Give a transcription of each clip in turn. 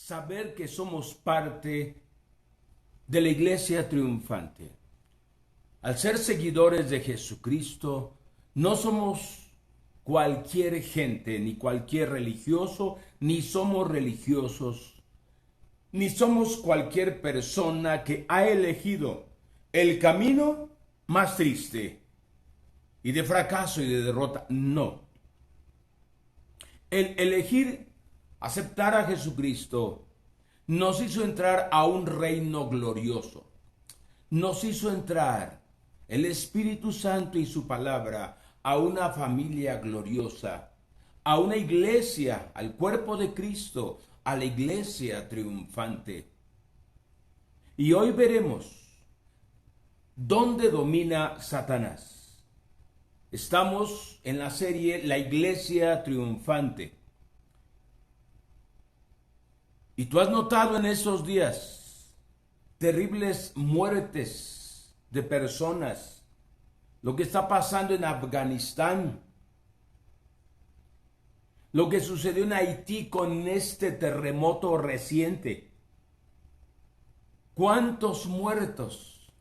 saber que somos parte de la iglesia triunfante. Al ser seguidores de Jesucristo, no somos cualquier gente, ni cualquier religioso, ni somos religiosos, ni somos cualquier persona que ha elegido el camino más triste y de fracaso y de derrota. No. El elegir aceptar a Jesucristo nos hizo entrar a un reino glorioso. Nos hizo entrar el Espíritu Santo y su palabra a una familia gloriosa, a una iglesia, al cuerpo de Cristo, a la iglesia triunfante. Y hoy veremos dónde domina Satanás. Estamos en la serie La Iglesia Triunfante. Y tú has notado en estos días terribles muertes de personas, lo que está pasando en Afganistán, lo que sucedió en Haití con este terremoto reciente. ¿Cuántos muertos?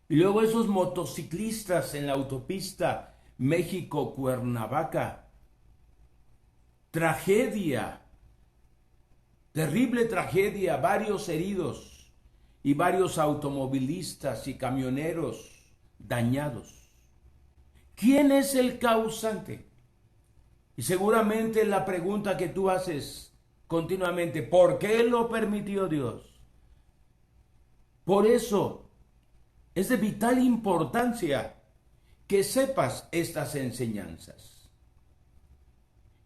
Y luego esos motociclistas en la autopista México-Cuernavaca. Tragedia, terrible tragedia, varios heridos y varios automovilistas y camioneros dañados. ¿Quién es el causante? Y seguramente la pregunta que tú haces continuamente, ¿por qué lo permitió Dios? Por eso es de vital importancia que sepas estas enseñanzas.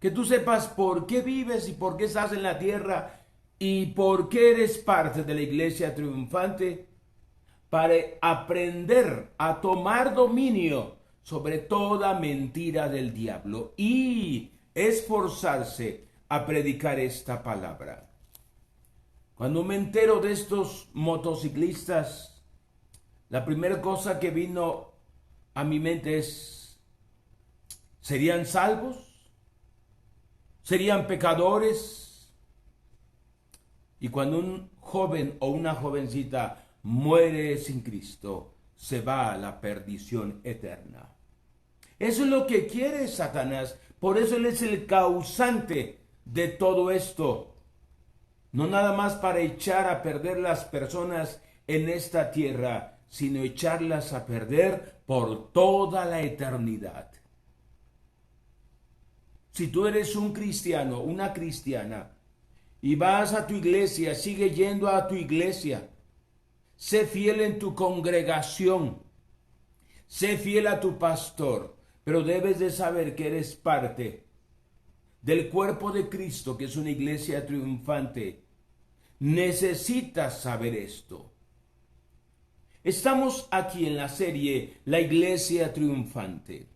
Que tú sepas por qué vives y por qué estás en la tierra y por qué eres parte de la iglesia triunfante, para aprender a tomar dominio sobre toda mentira del diablo y esforzarse a predicar esta palabra. Cuando me entero de estos motociclistas, la primera cosa que vino a mi mente es, ¿serían salvos? ¿Serían pecadores? Y cuando un joven o una jovencita muere sin Cristo, se va a la perdición eterna. Eso es lo que quiere Satanás. Por eso él es el causante de todo esto. No nada más para echar a perder las personas en esta tierra, sino echarlas a perder por toda la eternidad. Si tú eres un cristiano, una cristiana, y vas a tu iglesia, sigue yendo a tu iglesia, sé fiel en tu congregación, sé fiel a tu pastor, pero debes de saber que eres parte del cuerpo de Cristo, que es una iglesia triunfante. Necesitas saber esto. Estamos aquí en la serie La Iglesia Triunfante.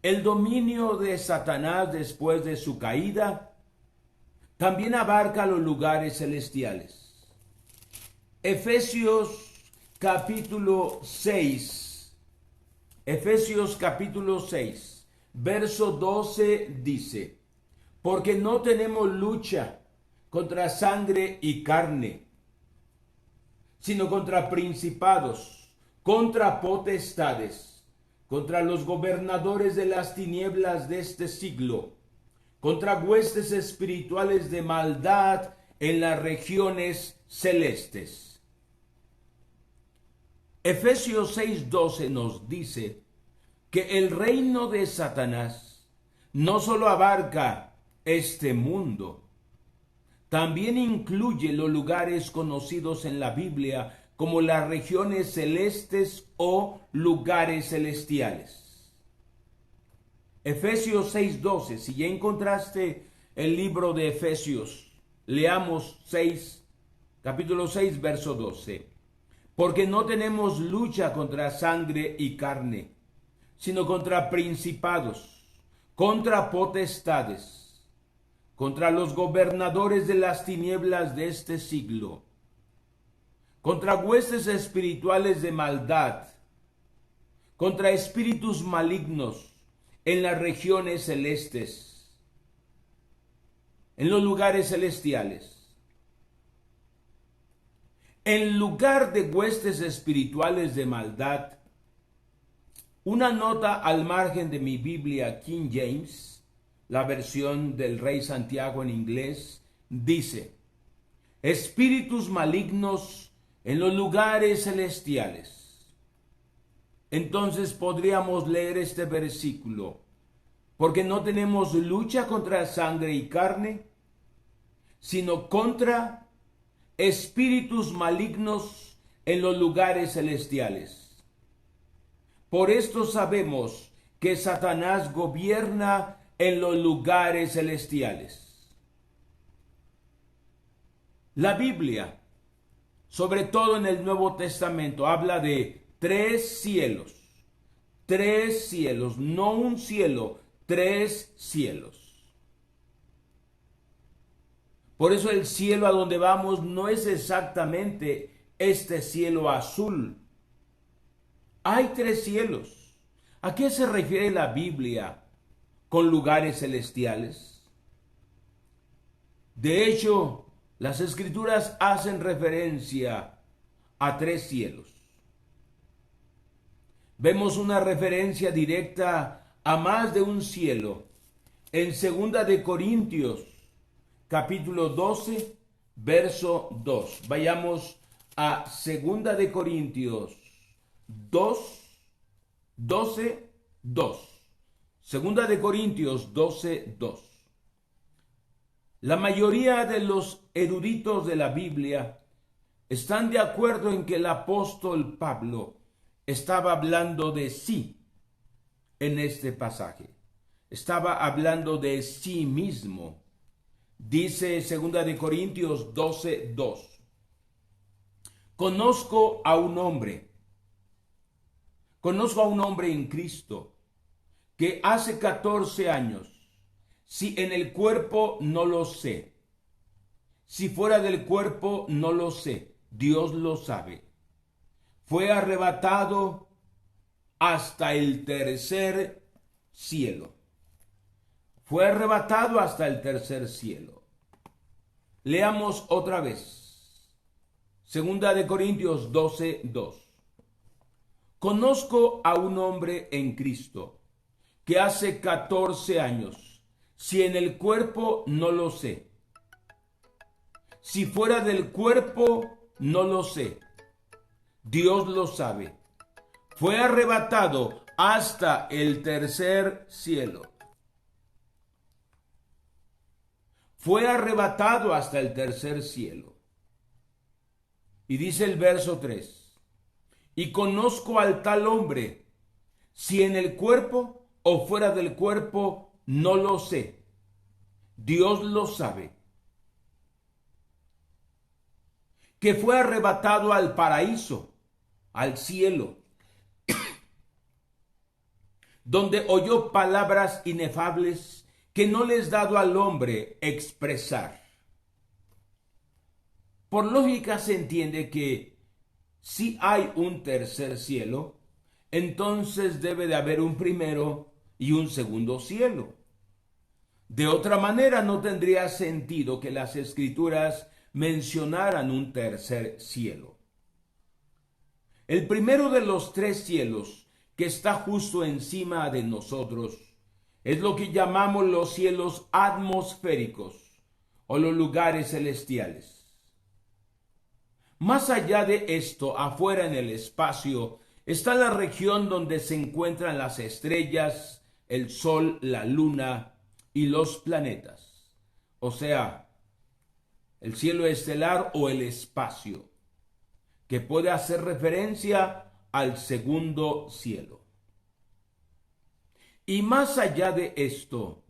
El dominio de Satanás después de su caída también abarca los lugares celestiales. Efesios capítulo 6, verso 12 dice, porque no tenemos lucha contra sangre y carne, sino contra principados, contra potestades, contra los gobernadores de las tinieblas de este siglo, contra huestes espirituales de maldad en las regiones celestes. Efesios 6:12 nos dice que el reino de Satanás no solo abarca este mundo, también incluye los lugares conocidos en la Biblia como las regiones celestes o lugares celestiales. Efesios 6:12, si ya encontraste el libro de Efesios, leamos capítulo 6, verso 12. Porque no tenemos lucha contra sangre y carne, sino contra principados, contra potestades, contra los gobernadores de las tinieblas de este siglo, contra huestes espirituales de maldad, contra espíritus malignos en las regiones celestes. en los lugares celestiales. En lugar de huestes espirituales de maldad, una nota al margen de mi Biblia King James, la versión del Rey Santiago en inglés, dice: espíritus malignos en los lugares celestiales. Entonces podríamos leer este versículo: porque no tenemos lucha contra sangre y carne, sino contra espíritus malignos en los lugares celestiales. Por esto sabemos que Satanás gobierna en los lugares celestiales. La Biblia, sobre todo en el Nuevo Testamento, habla de tres cielos, no un cielo, tres cielos. Por eso el cielo a donde vamos no es exactamente este cielo azul. Hay tres cielos. ¿A qué se refiere la Biblia con lugares celestiales? De hecho, las Escrituras hacen referencia a tres cielos. Vemos una referencia directa a más de un cielo en 2 de Corintios, capítulo 12, verso 2. Vayamos a 2 de Corintios 12, 2. 2 de Corintios 12, 2. La mayoría de los eruditos de la Biblia están de acuerdo en que el apóstol Pablo estaba hablando de sí en este pasaje. Estaba hablando de sí mismo. Dice 2 de Corintios 12, 2. Conozco a un hombre en Cristo que hace 14 años, si en el cuerpo no lo sé, si fuera del cuerpo no lo sé, Dios lo sabe, fue arrebatado hasta el tercer cielo. Fue arrebatado hasta el tercer cielo. Leamos otra vez. 2 de Corintios 12, 2. Conozco a un hombre en Cristo que hace 14 años, si en el cuerpo no lo sé, si fuera del cuerpo no lo sé, Dios lo sabe, fue arrebatado hasta el tercer cielo. Fue arrebatado hasta el tercer cielo. Y dice el verso 3. Y conozco al tal hombre, si en el cuerpo o fuera del cuerpo, no lo sé. Dios lo sabe. Que fue arrebatado al paraíso, al cielo, donde oyó palabras inefables que no les es dado al hombre expresar. Por lógica se entiende que si hay un tercer cielo, entonces debe de haber un primero y un segundo cielo. De otra manera no tendría sentido que las Escrituras mencionaran un tercer cielo. El primero de los tres cielos que está justo encima de nosotros es lo que llamamos los cielos atmosféricos o los lugares celestiales. Más allá de esto, afuera en el espacio, está la región donde se encuentran las estrellas, el sol, la luna y los planetas. O sea, el cielo estelar o el espacio, que puede hacer referencia al segundo cielo. Y más allá de esto,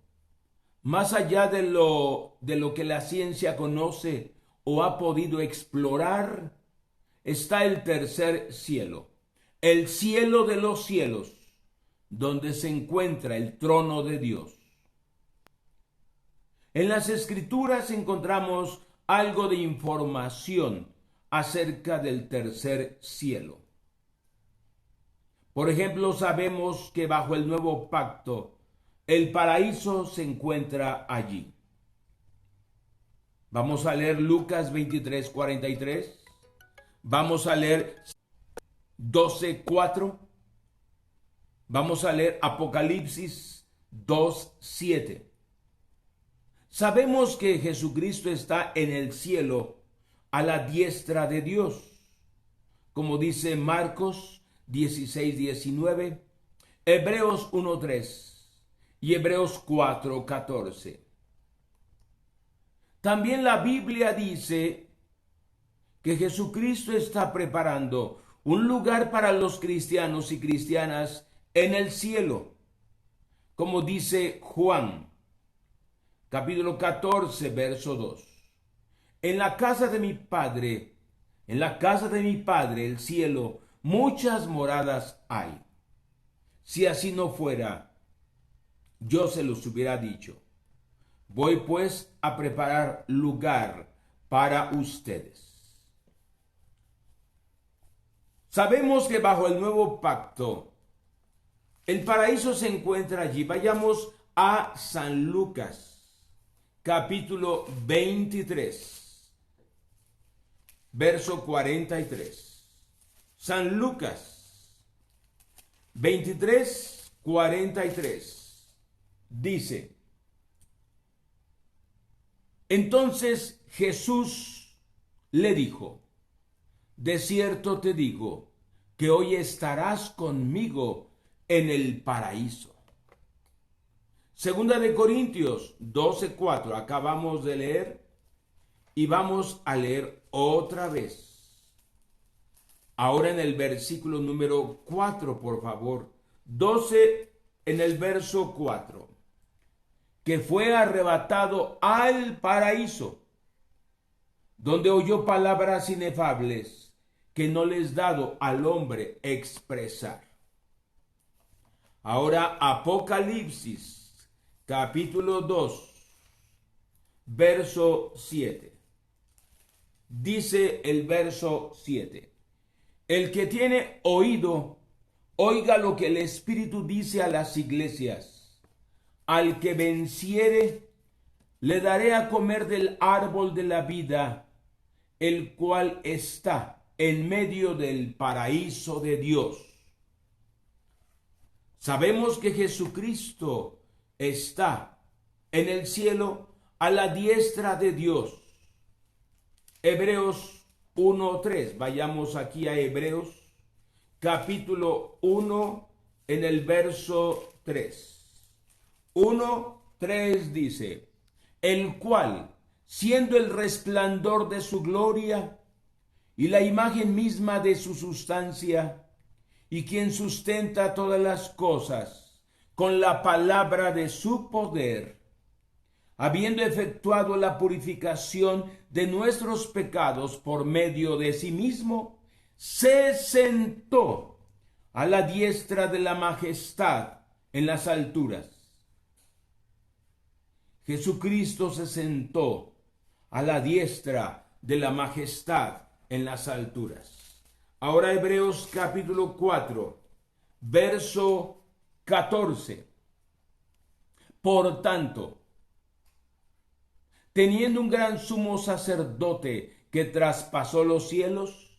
más allá de lo que la ciencia conoce o ha podido explorar, está el tercer cielo, el cielo de los cielos, donde se encuentra el trono de Dios. En las Escrituras encontramos algo de información acerca del tercer cielo. Por ejemplo, sabemos que bajo el nuevo pacto, el paraíso se encuentra allí. Vamos a leer Lucas 23:43. Vamos a leer 12:4. Vamos a leer Apocalipsis 2:7. Sabemos que Jesucristo está en el cielo a la diestra de Dios, como dice Marcos 16:19, Hebreos 1:3 y Hebreos 4:14. También la Biblia dice que Jesucristo está preparando un lugar para los cristianos y cristianas en el cielo, como dice Juan, capítulo 14, verso 2. En la casa de mi Padre, el cielo, muchas moradas hay. Si así no fuera, yo se los hubiera dicho. Voy pues a preparar lugar para ustedes. Sabemos que bajo el nuevo pacto, el paraíso se encuentra allí. Vayamos a San Lucas, capítulo 23, verso 43. San Lucas 23, 43. Dice: Entonces Jesús le dijo: de cierto te digo que hoy estarás conmigo en el paraíso. Segunda de Corintios 12:4. Acabamos de leer y vamos a leer otra vez. Ahora en el versículo número 4, por favor. 12 en el verso 4. Que fue arrebatado al paraíso, donde oyó palabras inefables que no les dado al hombre expresar. Ahora Apocalipsis, capítulo 2, verso 7. Dice el verso 7. El que tiene oído, oiga lo que el Espíritu dice a las iglesias. Al que venciere, le daré a comer del árbol de la vida, el cual está en medio del paraíso de Dios. Sabemos que Jesucristo está en el cielo a la diestra de Dios. Hebreos 1:3. Vayamos aquí a Hebreos, capítulo 1, en el verso 3. 1:3 dice: el cual, siendo el resplandor de su gloria y la imagen misma de su sustancia, y quien sustenta todas las cosas con la palabra de su poder, habiendo efectuado la purificación de nuestros pecados por medio de sí mismo, se sentó a la diestra de la majestad en las alturas. Jesucristo se sentó a la diestra de la majestad en las alturas. Ahora Hebreos capítulo 4, verso 14. Por tanto, teniendo un gran sumo sacerdote que traspasó los cielos,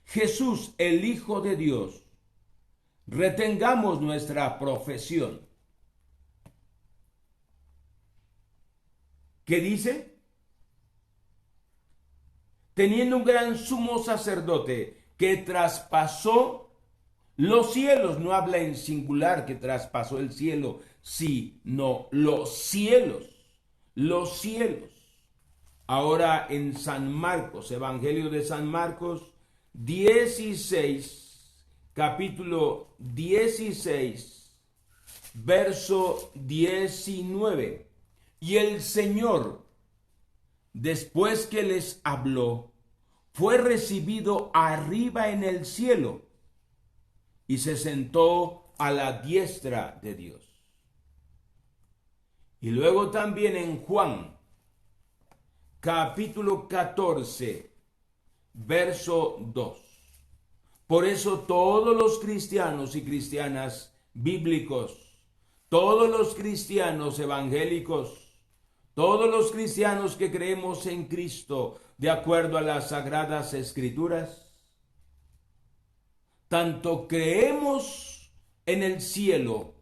Jesús, el Hijo de Dios, retengamos nuestra profesión. ¿Qué dice? Teniendo un gran sumo sacerdote que traspasó los cielos. No habla en singular que traspasó el cielo, sino los cielos. Los cielos. Ahora en San Marcos, Evangelio de San Marcos 16, capítulo 16, verso 19. Y el Señor, después que les habló, fue recibido arriba en el cielo y se sentó a la diestra de Dios. Y luego también en Juan, capítulo 14, verso 2. Por eso todos los cristianos y cristianas bíblicos, todos los cristianos evangélicos, todos los cristianos que creemos en Cristo de acuerdo a las Sagradas Escrituras, tanto creemos en el cielo,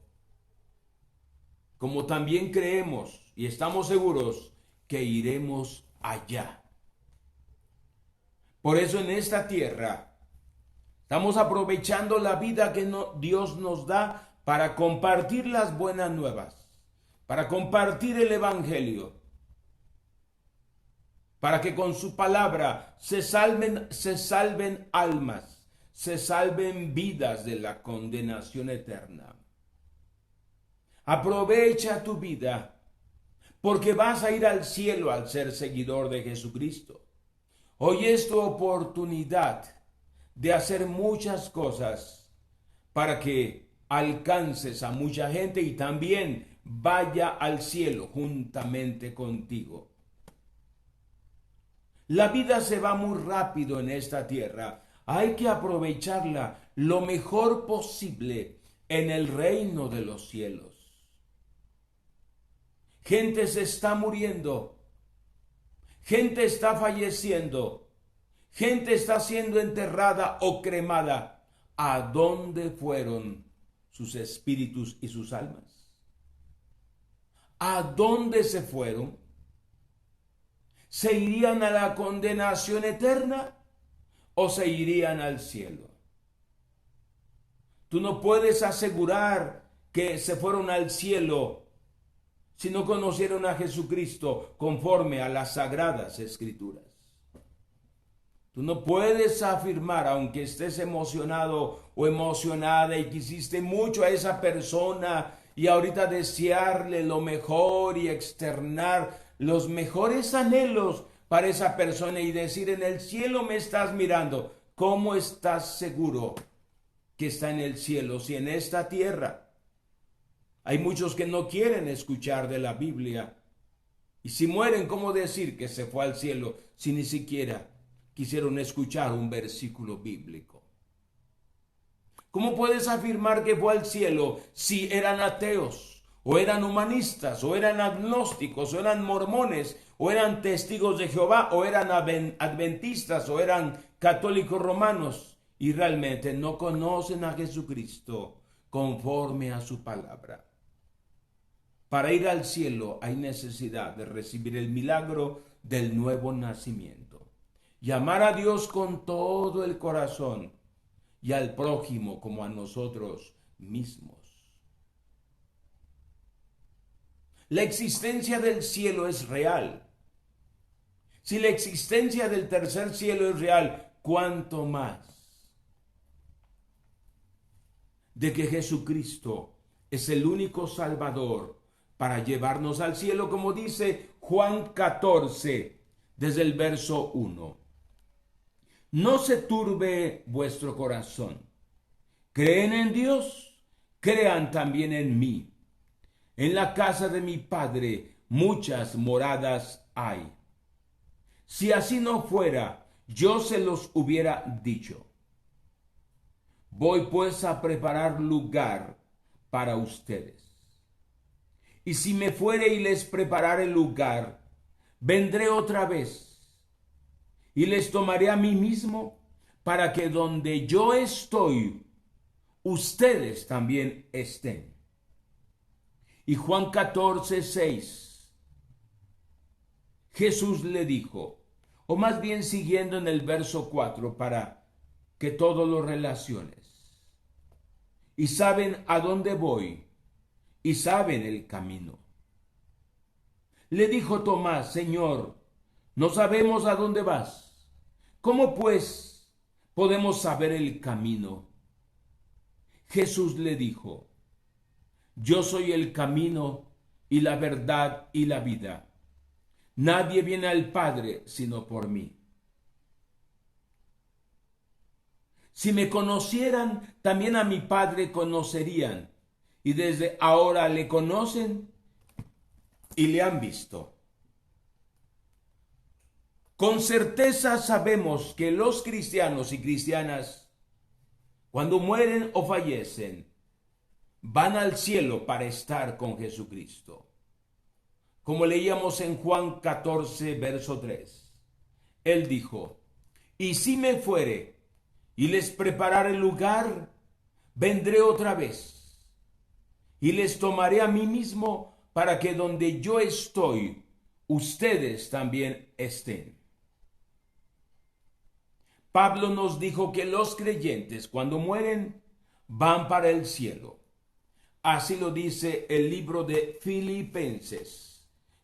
como también creemos y estamos seguros que iremos allá. Por eso en esta tierra estamos aprovechando la vida que Dios nos da para compartir las buenas nuevas, para compartir el Evangelio, para que con su palabra se salven almas, se salven vidas de la condenación eterna. Aprovecha tu vida, porque vas a ir al cielo al ser seguidor de Jesucristo. Hoy es tu oportunidad de hacer muchas cosas para que alcances a mucha gente y también vaya al cielo juntamente contigo. La vida se va muy rápido en esta tierra. Hay que aprovecharla lo mejor posible en el reino de los cielos. Gente se está muriendo. Gente está falleciendo. Gente está siendo enterrada o cremada. ¿A dónde fueron sus espíritus y sus almas? ¿A dónde se fueron? ¿Se irían a la condenación eterna o se irían al cielo? Tú no puedes asegurar que se fueron al cielo si no conocieron a Jesucristo conforme a las Sagradas Escrituras. Tú no puedes afirmar, aunque estés emocionado o emocionada y quisiste mucho a esa persona y ahorita desearle lo mejor y externar los mejores anhelos para esa persona y decir: en el cielo me estás mirando. ¿Cómo estás seguro que está en el cielo si en esta tierra hay muchos que no quieren escuchar de la Biblia? Y si mueren, ¿cómo decir que se fue al cielo si ni siquiera quisieron escuchar un versículo bíblico? ¿Cómo puedes afirmar que fue al cielo si eran ateos, o eran humanistas, o eran agnósticos, o eran mormones, o eran testigos de Jehová, o eran adventistas, o eran católicos romanos, y realmente no conocen a Jesucristo conforme a su palabra? Para ir al cielo hay necesidad de recibir el milagro del nuevo nacimiento y amar a Dios con todo el corazón y al prójimo como a nosotros mismos. La existencia del cielo es real. Si la existencia del tercer cielo es real, ¿cuánto más de que Jesucristo es el único Salvador para llevarnos al cielo, como dice Juan 14, desde el verso 1? No se turbe vuestro corazón. Creen en Dios, crean también en mí. En la casa de mi Padre muchas moradas hay. Si así no fuera, yo se los hubiera dicho. Voy pues a preparar lugar para ustedes. Y si me fuere y les preparare lugar, vendré otra vez y les tomaré a mí mismo, para que donde yo estoy, ustedes también estén. Y Juan 14, 6, Jesús le dijo, o más bien siguiendo en el verso 4 para que todo lo relaciones. Y saben a dónde voy y saben el camino. Le dijo Tomás: Señor, no sabemos a dónde vas. ¿Cómo pues podemos saber el camino? Jesús le dijo: Yo soy el camino y la verdad y la vida. Nadie viene al Padre sino por mí. Si me conocieran, también a mi Padre conocerían, y desde ahora le conocen y le han visto. Con certeza sabemos que los cristianos y cristianas, cuando mueren o fallecen, van al cielo para estar con Jesucristo. como leíamos en Juan 14, verso 3. Él dijo, y si me fuere y les prepararé lugar, vendré otra vez y les tomaré a mí mismo para que donde yo estoy, ustedes también estén. Pablo nos dijo que los creyentes cuando mueren van para el cielo. Así lo dice el libro de Filipenses.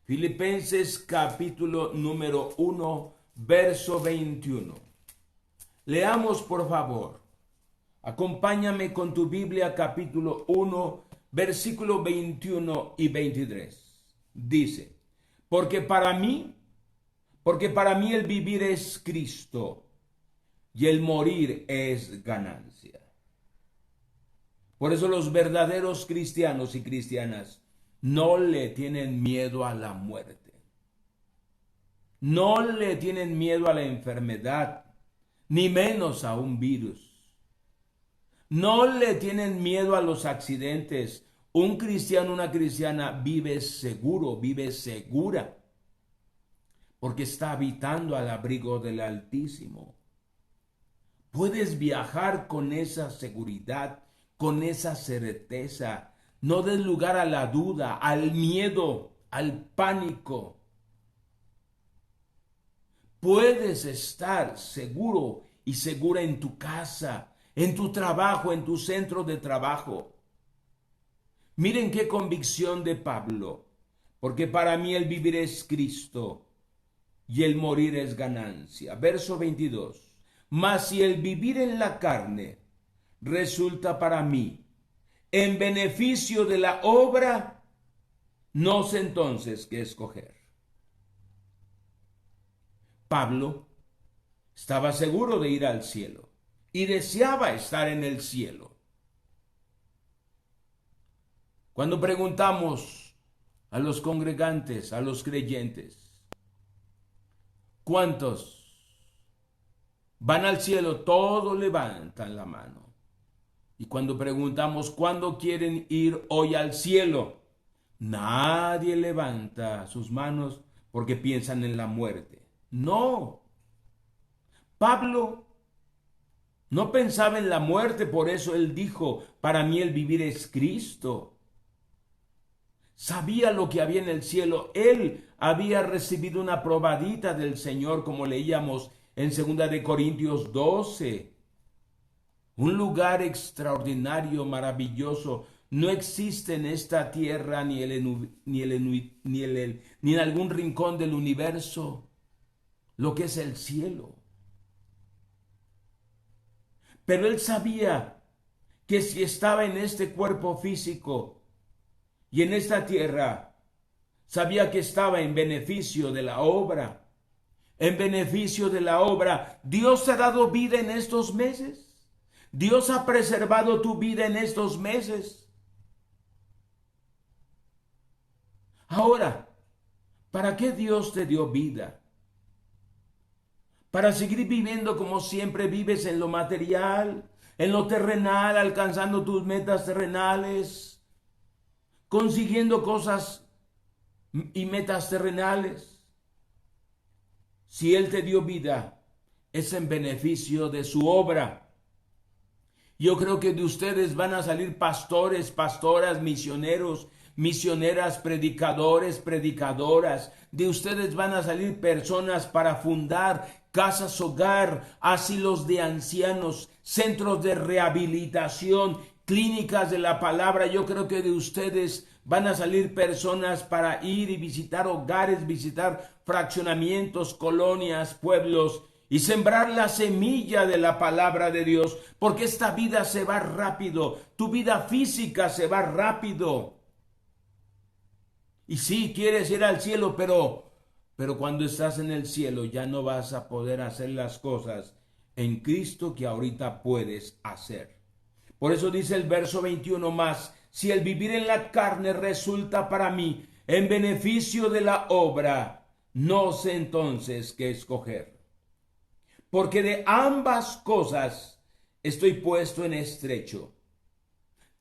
Filipenses capítulo número 1, verso 21. Leamos por favor. Acompáñame con tu Biblia capítulo 1, versículo 21 y 23. Dice, porque para mí el vivir es Cristo y el morir es ganancia. Por eso los verdaderos cristianos y cristianas no le tienen miedo a la muerte. No le tienen miedo a la enfermedad, ni menos a un virus. No le tienen miedo a los accidentes. Un cristiano, una cristiana vive seguro, vive segura, porque está habitando al abrigo del Altísimo. Puedes viajar con esa seguridad, con esa certeza. No des lugar a la duda, al miedo, al pánico. Puedes estar seguro y segura en tu casa, en tu trabajo, en tu centro de trabajo. Miren qué convicción de Pablo, porque para mí el vivir es Cristo y el morir es ganancia. Verso 22. Mas si el vivir en la carne resulta para mí en beneficio de la obra, no sé entonces qué escoger. Pablo estaba seguro de ir al cielo y deseaba estar en el cielo. Cuando preguntamos a los congregantes, a los creyentes, ¿cuántos van al cielo? Todos levantan la mano. Y cuando preguntamos cuándo quieren ir hoy al cielo, nadie levanta sus manos porque piensan en la muerte. No. Pablo no pensaba en la muerte, por eso él dijo, para mí el vivir es Cristo. Sabía lo que había en el cielo. Él había recibido una probadita del Señor, como leíamos en 2 de Corintios 12. Un lugar extraordinario, maravilloso. No existe en esta tierra ni en algún rincón del universo lo que es el cielo. Pero él sabía que si estaba en este cuerpo físico y en esta tierra, sabía que estaba en beneficio de la obra. En beneficio de la obra. Dios te ha dado vida en estos meses. Dios ha preservado tu vida en estos meses. Ahora, ¿para qué Dios te dio vida? Para seguir viviendo como siempre vives en lo material, en lo terrenal, alcanzando tus metas terrenales, consiguiendo cosas y metas terrenales. Si Él te dio vida, es en beneficio de su obra. Yo creo que de ustedes van a salir pastores, pastoras, misioneros, misioneras, predicadores, predicadoras. De ustedes van a salir personas para fundar casas hogar, asilos de ancianos, centros de rehabilitación, clínicas de la palabra. Yo creo que de ustedes van a salir personas para ir y visitar hogares, visitar fraccionamientos, colonias, pueblos, y sembrar la semilla de la palabra de Dios, porque esta vida se va rápido, tu vida física se va rápido. Y sí, quieres ir al cielo, pero cuando estás en el cielo ya no vas a poder hacer las cosas en Cristo que ahorita puedes hacer. Por eso dice el verso 21 más, si el vivir en la carne resulta para mí en beneficio de la obra, no sé entonces qué escoger. Porque de ambas cosas estoy puesto en estrecho,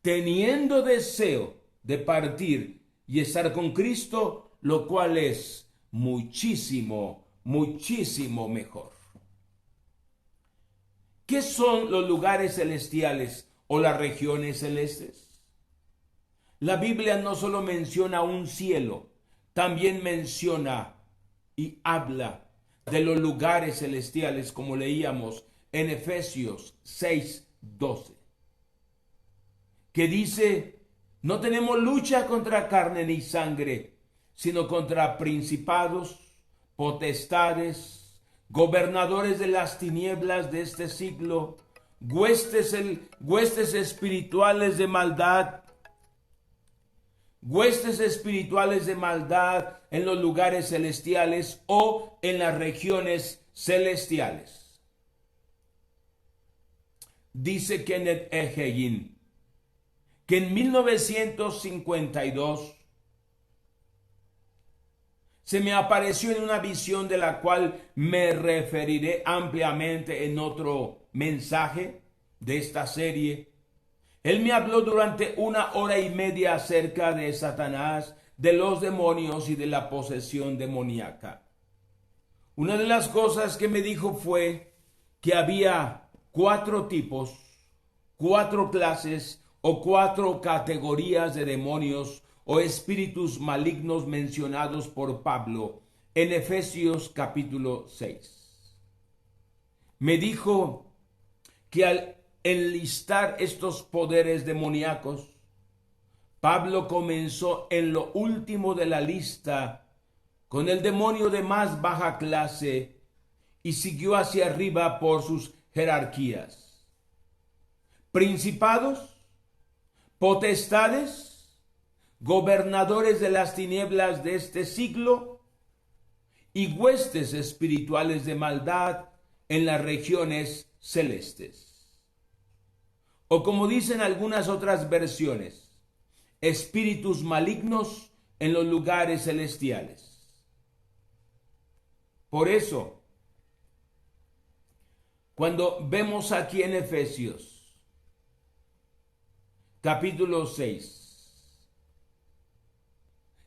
teniendo deseo de partir y estar con Cristo, lo cual es muchísimo, muchísimo mejor. ¿Qué son los lugares celestiales o las regiones celestes? La Biblia no solo menciona un cielo, también menciona y habla de los lugares celestiales, como leíamos en Efesios 6:12, que dice: no tenemos lucha contra carne ni sangre, sino contra principados, potestades, gobernadores de las tinieblas de este siglo, huestes espirituales de maldad, en los lugares celestiales o en las regiones celestiales. Dice Kenneth E. Hagin que en 1952 se me apareció en una visión de la cual me referiré ampliamente en otro mensaje de esta serie. Él me habló durante 1 hora y media acerca de Satanás, de los demonios y de la posesión demoníaca. Una de las cosas que me dijo fue que había 4 tipos, 4 clases o 4 categorías de demonios o espíritus malignos mencionados por Pablo en Efesios capítulo 6. Me dijo que al enlistar estos poderes demoníacos, Pablo comenzó en lo último de la lista con el demonio de más baja clase y siguió hacia arriba por sus jerarquías. Principados, potestades, gobernadores de las tinieblas de este siglo y huestes espirituales de maldad en las regiones celestes. O como dicen algunas otras versiones, espíritus malignos en los lugares celestiales. Por eso, cuando vemos aquí en Efesios capítulo 6,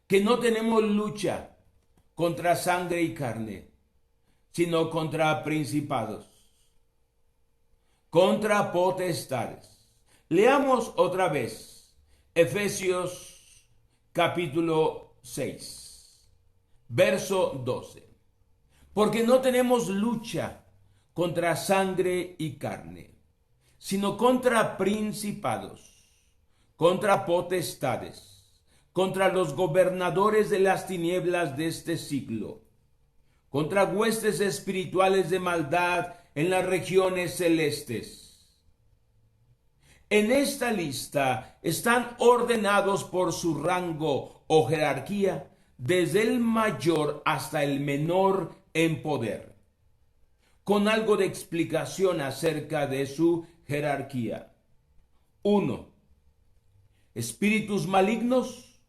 que no tenemos lucha contra sangre y carne, sino contra principados, contra potestades. Leamos otra vez Efesios capítulo 6, verso 12. Porque no tenemos lucha contra sangre y carne, sino contra principados, contra potestades, contra los gobernadores de las tinieblas de este siglo, contra huestes espirituales de maldad en las regiones celestes. En esta lista están ordenados por su rango o jerarquía, desde el mayor hasta el menor en poder, con algo de explicación acerca de su jerarquía. 1. Espíritus malignos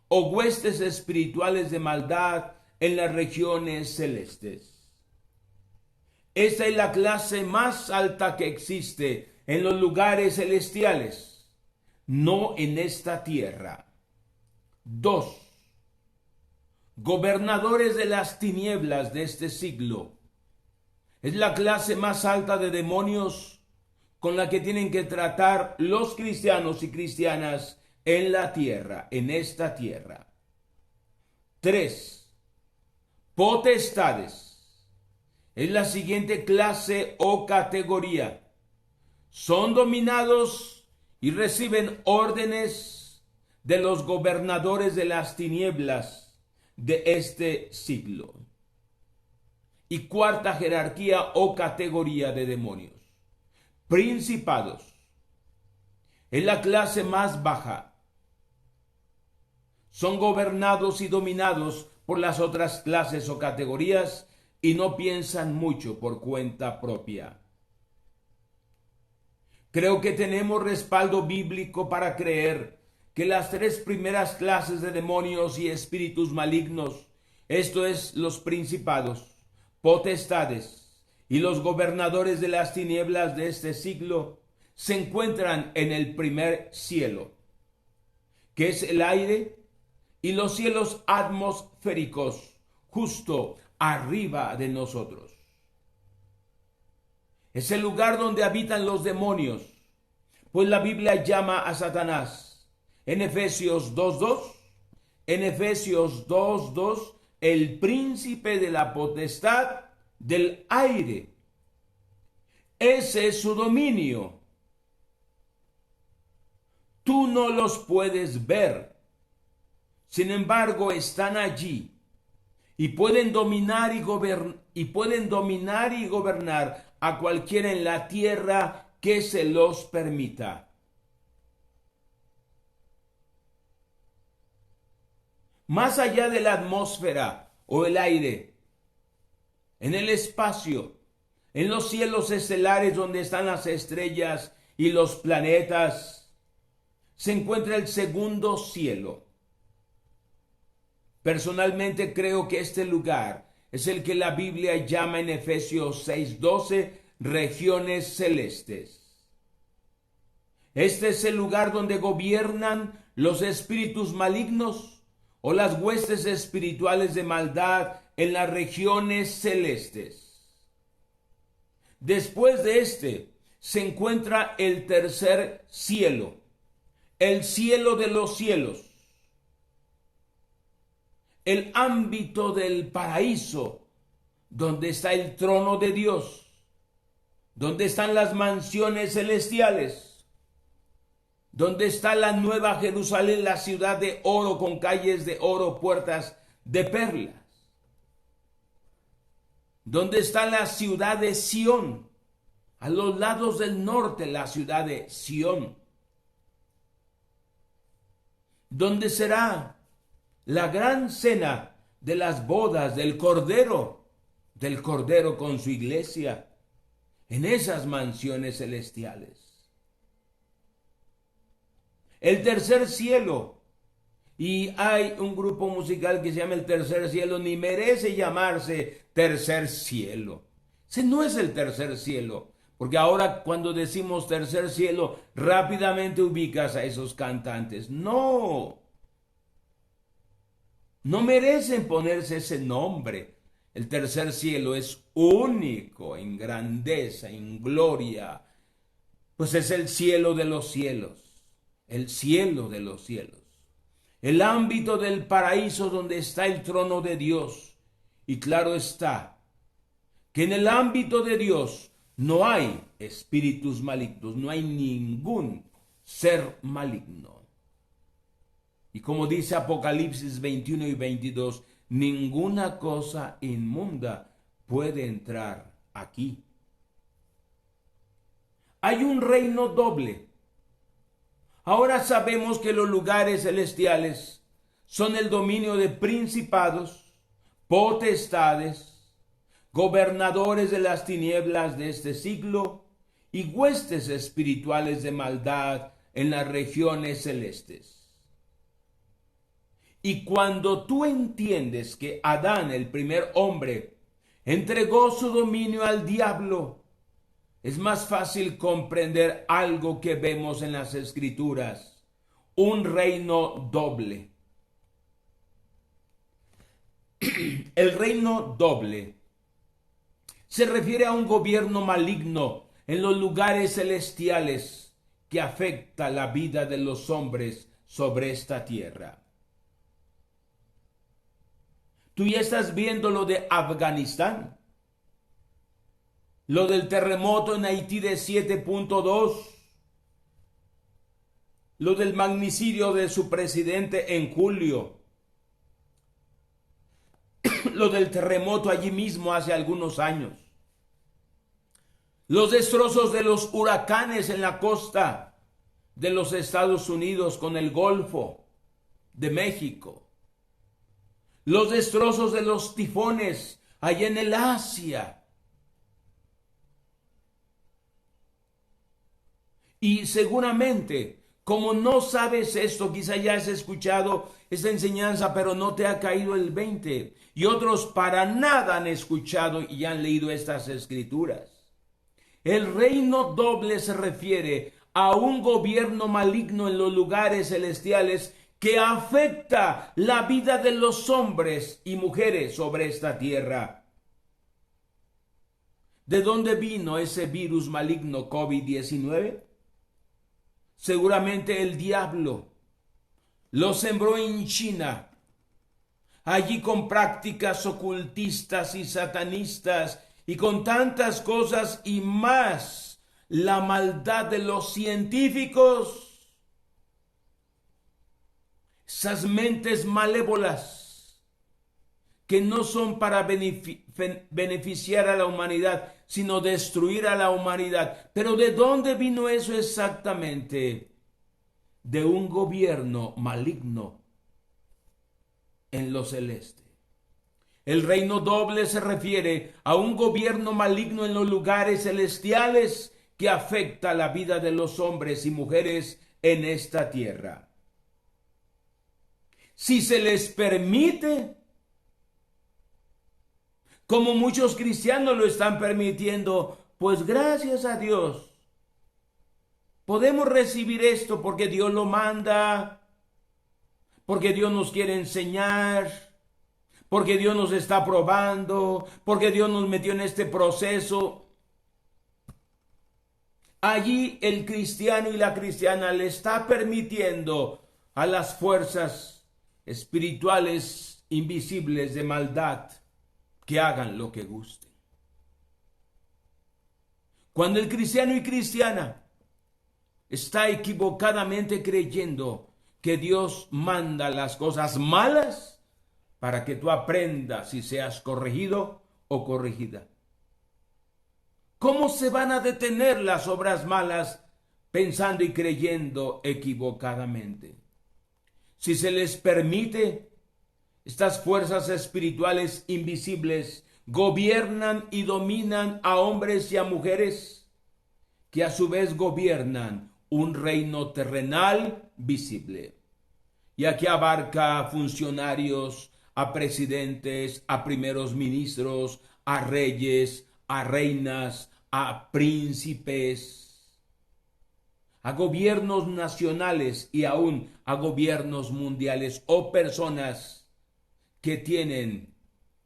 o huestes espirituales de maldad en las regiones celestes. Esta es la clase más alta que existe en los lugares celestiales, no en esta tierra. 2. Gobernadores de las tinieblas de este siglo. Es la clase más alta de demonios con la que tienen que tratar los cristianos y cristianas en la tierra, en esta tierra. 3. Potestades. Es la siguiente clase o categoría. Son dominados y reciben órdenes de los gobernadores de las tinieblas de este siglo. Y 4. Jerarquía o categoría de demonios. Principados. Es la clase más baja. Son gobernados y dominados por las otras clases o categorías y no piensan mucho por cuenta propia. Creo que tenemos respaldo bíblico para creer que las 3 primeras clases de demonios y espíritus malignos, esto es, los principados, potestades y los gobernadores de las tinieblas de este siglo, se encuentran en el primer cielo, que es el aire y los cielos atmosféricos justo arriba de nosotros. Es el lugar donde habitan los demonios, pues la Biblia llama a Satanás en Efesios 2:2, el príncipe de la potestad del aire. Ese es su dominio. Tú no los puedes ver. Sin embargo, están allí y pueden dominar y gobernar a cualquiera en la tierra que se los permita. Más allá de la atmósfera o el aire, en el espacio, en los cielos estelares donde están las estrellas y los planetas, se encuentra el segundo cielo. Personalmente creo que este lugar es el que la Biblia llama en Efesios 6:12 regiones celestes. Este es el lugar donde gobiernan los espíritus malignos o las huestes espirituales de maldad en las regiones celestes. Después de este se encuentra el tercer cielo, el cielo de los cielos, el ámbito del paraíso, donde está el trono de Dios, donde están las mansiones celestiales, donde está la nueva Jerusalén, la ciudad de oro con calles de oro, puertas de perlas, donde está la ciudad de Sión, a los lados del norte la ciudad de Sión, donde será la gran cena de las bodas del Cordero con su iglesia, en esas mansiones celestiales. El tercer cielo, y hay un grupo musical que se llama el tercer cielo, ni merece llamarse tercer cielo. Ese no es el tercer cielo, porque ahora cuando decimos tercer cielo, rápidamente ubicas a esos cantantes. No merecen ponerse ese nombre. El tercer cielo es único en grandeza, en gloria, pues es el cielo de los cielos, el cielo de los cielos, el ámbito del paraíso donde está el trono de Dios. Y claro está que en el ámbito de Dios no hay espíritus malignos, no hay ningún ser maligno. Y como dice Apocalipsis 21 y 22, ninguna cosa inmunda puede entrar aquí. Hay un reino doble. Ahora sabemos que los lugares celestiales son el dominio de principados, potestades, gobernadores de las tinieblas de este siglo y huestes espirituales de maldad en las regiones celestes. Y cuando tú entiendes que Adán, el primer hombre, entregó su dominio al diablo, es más fácil comprender algo que vemos en las Escrituras: un reino doble. El reino doble se refiere a un gobierno maligno en los lugares celestiales que afecta la vida de los hombres sobre esta tierra. Tú ya estás viendo lo de Afganistán, lo del terremoto en Haití de 7.2, lo del magnicidio de su presidente en julio, lo del terremoto allí mismo hace algunos años, los destrozos de los huracanes en la costa de los Estados Unidos con el Golfo de México, los destrozos de los tifones allá en el Asia. Y seguramente, como no sabes esto, quizá ya has escuchado esta enseñanza, pero no te ha caído el 20. Y otros para nada han escuchado y han leído estas escrituras. El reino doble se refiere a un gobierno maligno en los lugares celestiales que afecta la vida de los hombres y mujeres sobre esta tierra. ¿De dónde vino ese virus maligno COVID-19? Seguramente el diablo lo sembró en China, allí con prácticas ocultistas y satanistas y con tantas cosas y más, la maldad de los científicos, esas mentes malévolas que no son para beneficiar a la humanidad, sino destruir a la humanidad. Pero ¿de dónde vino eso exactamente? De un gobierno maligno en lo celeste. El reino doble se refiere a un gobierno maligno en los lugares celestiales que afecta la vida de los hombres y mujeres en esta tierra. Si se les permite, como muchos cristianos lo están permitiendo, pues gracias a Dios podemos recibir esto porque Dios lo manda, porque Dios nos quiere enseñar, porque Dios nos está probando, porque Dios nos metió en este proceso. Allí el cristiano y la cristiana le está permitiendo a las fuerzas espirituales invisibles de maldad que hagan lo que gusten. Cuando el cristiano y cristiana está equivocadamente creyendo que Dios manda las cosas malas para que tú aprendas y seas corregido o corregida. ¿Cómo se van a detener las obras malas pensando y creyendo equivocadamente? Si se les permite, estas fuerzas espirituales invisibles gobiernan y dominan a hombres y a mujeres que a su vez gobiernan un reino terrenal visible. Y aquí abarca a funcionarios, a presidentes, a primeros ministros, a reyes, a reinas, a príncipes, a gobiernos nacionales y aún a gobiernos mundiales o personas que tienen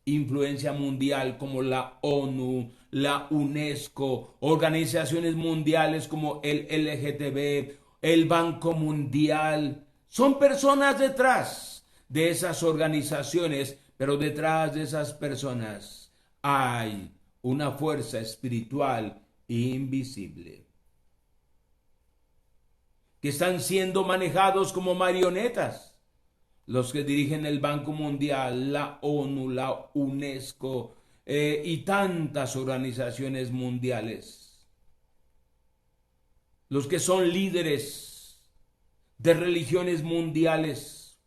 influencia mundial como la ONU, la UNESCO, organizaciones mundiales como el LGTB, el Banco Mundial. Son personas detrás de esas organizaciones, pero detrás de esas personas hay una fuerza espiritual invisible, que están siendo manejados como marionetas. Los que dirigen el Banco Mundial, la ONU, la UNESCO y tantas organizaciones mundiales. Los que son líderes de religiones mundiales.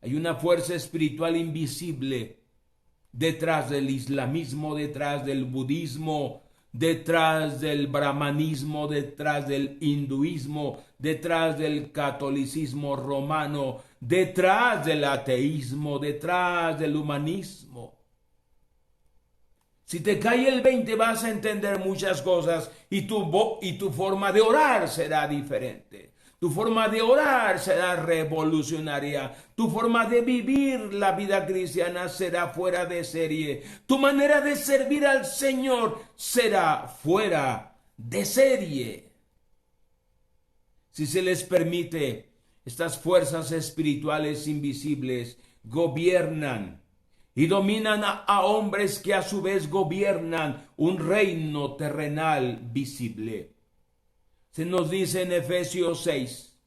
Hay una fuerza espiritual invisible detrás del islamismo, detrás del budismo, detrás del brahmanismo, detrás del hinduismo, detrás del catolicismo romano, detrás del ateísmo, detrás del humanismo. Si te cae el 20 vas a entender muchas cosas y tu forma de orar será diferente. Tu forma de orar será revolucionaria. Tu forma de vivir la vida cristiana será fuera de serie. Tu manera de servir al Señor será fuera de serie. Si se les permite, estas fuerzas espirituales invisibles gobiernan y dominan a hombres que a su vez gobiernan un reino terrenal visible. Se nos dice en Efesios 6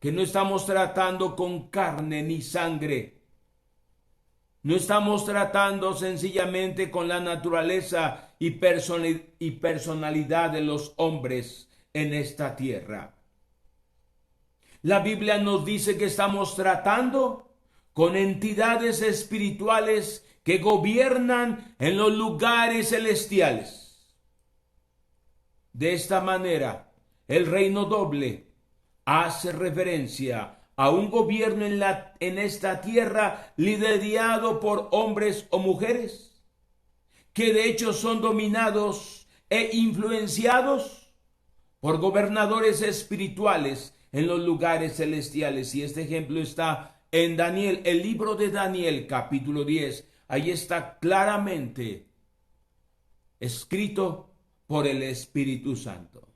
que no estamos tratando con carne ni sangre. No estamos tratando sencillamente con la naturaleza y personalidad de los hombres en esta tierra. La Biblia nos dice que estamos tratando con entidades espirituales que gobiernan en los lugares celestiales. De esta manera, el reino doble hace referencia a un gobierno en esta tierra liderado por hombres o mujeres que de hecho son dominados e influenciados por gobernadores espirituales en los lugares celestiales. Y este ejemplo está en Daniel, el libro de Daniel, capítulo 10. Ahí está claramente escrito por el Espíritu Santo.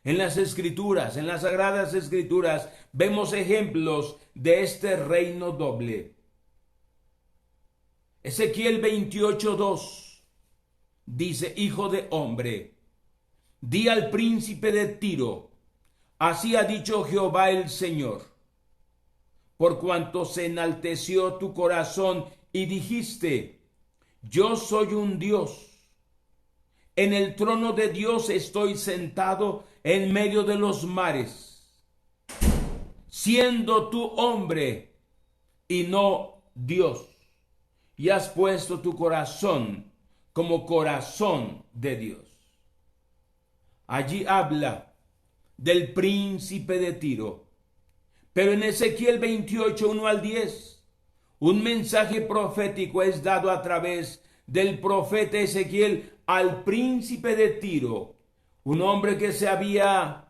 En las Escrituras, en las Sagradas Escrituras, vemos ejemplos de este reino doble. Ezequiel 28:2 dice: Hijo de hombre, di al príncipe de Tiro, así ha dicho Jehová el Señor, por cuanto se enalteció tu corazón y dijiste: yo soy un Dios. En el trono de Dios estoy sentado en medio de los mares, siendo tú hombre y no Dios, y has puesto tu corazón como corazón de Dios. Allí habla del príncipe de Tiro. Pero en Ezequiel 28, 1 al 10, un mensaje profético es dado a través del profeta Ezequiel al príncipe de Tiro, un hombre que se había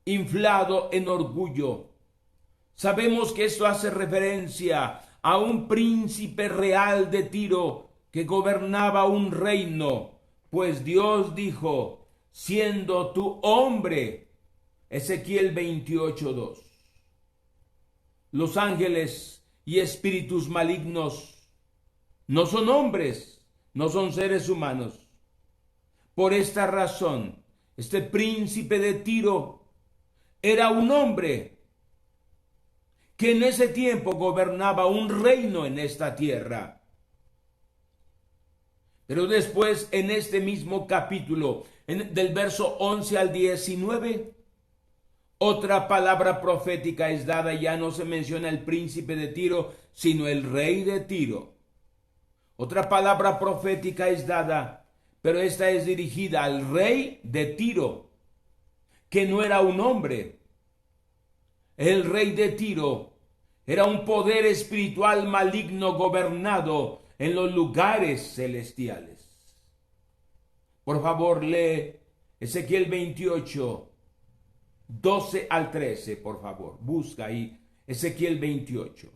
inflado en orgullo. Sabemos que esto hace referencia a un príncipe real de Tiro que gobernaba un reino, pues Dios dijo: siendo tú hombre. Ezequiel 28:2. Los ángeles y espíritus malignos no son hombres, no son seres humanos. Por esta razón, este príncipe de Tiro era un hombre que en ese tiempo gobernaba un reino en esta tierra. Pero después, en este mismo capítulo, del verso 11 al 19, otra palabra profética es dada. Ya no se menciona el príncipe de Tiro, sino el rey de Tiro. Otra palabra profética es dada, pero esta es dirigida al rey de Tiro, que no era un hombre. El rey de Tiro era un poder espiritual maligno gobernado en los lugares celestiales. Por favor, lee Ezequiel 28, 12 al 13, por favor. Busca ahí Ezequiel 28.